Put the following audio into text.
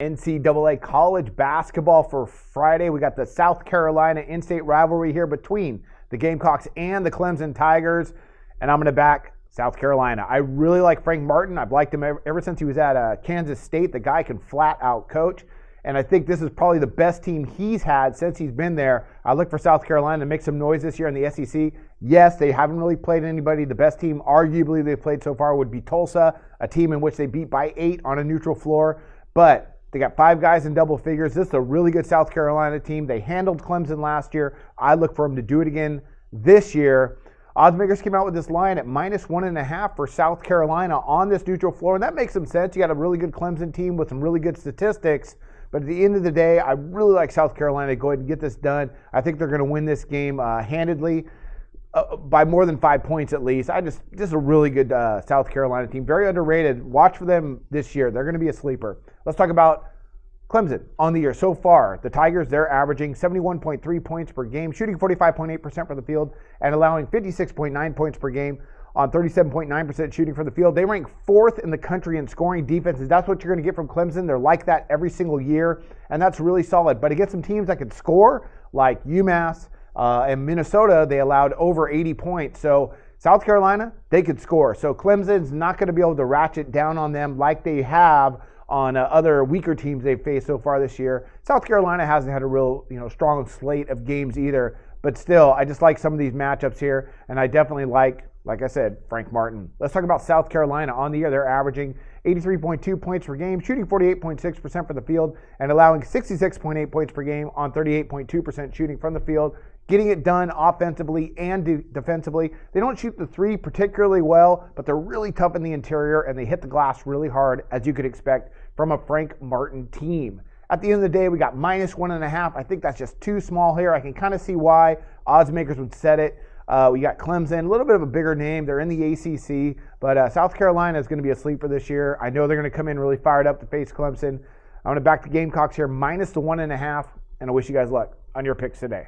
NCAA college basketball for Friday. We got the South Carolina in-state rivalry here between the Gamecocks and the Clemson Tigers, and I'm going to back South Carolina. I really like Frank Martin. I've liked him ever since he was at Kansas State. The guy can flat out coach, and I think this is probably the best team he's had since he's been there. I look for South Carolina to make some noise this year in the SEC. Yes, they haven't really played anybody. The best team arguably they've played so far would be Tulsa, a team in which they beat by 8 on a neutral floor, but they got 5 guys in double figures. This is a really good South Carolina team. They handled Clemson last year. I look for them to do it again this year. Oddsmakers came out with this line at -1.5 for South Carolina on this neutral floor, and that makes some sense. You got a really good Clemson team with some really good statistics, but at the end of the day, I really like South Carolina to go ahead and get this done. I think they're going to win this game handedly by more than 5 points at least. Just a really good South Carolina team, very underrated. Watch for them this year. They're going to be a sleeper. Let's talk about Clemson on the year so far. The Tigers, they're averaging 71.3 points per game, shooting 45.8% from the field, and allowing 56.9 points per game on 37.9% shooting from the field. They rank 4th in the country in scoring defenses. That's what you're going to get from Clemson. They're like that every single year, and that's really solid. But against some teams that can score, like UMass and Minnesota, they allowed over 80 points. So South Carolina, they could score. So Clemson's not going to be able to ratchet down on them like they have on other weaker teams they've faced so far this year. South Carolina hasn't had a real, strong slate of games either, but still, I just like some of these matchups here, and I definitely like I said, Frank Martin. Let's talk about South Carolina on the year. They're averaging 83.2 points per game, shooting 48.6% from the field, and allowing 66.8 points per game on 38.2% shooting from the field, getting it done offensively and defensively. They don't shoot the three particularly well, but they're really tough in the interior, and they hit the glass really hard, as you could expect from a Frank Martin team. At the end of the day, we got -1.5. I think that's just too small here. I can kind of see why odds makers would set it. We got Clemson, a little bit of a bigger name. They're in the ACC, but South Carolina is going to be a sleeper this year. I know they're going to come in really fired up to face Clemson. I'm going to back the Gamecocks here -1.5, and I wish you guys luck on your picks today.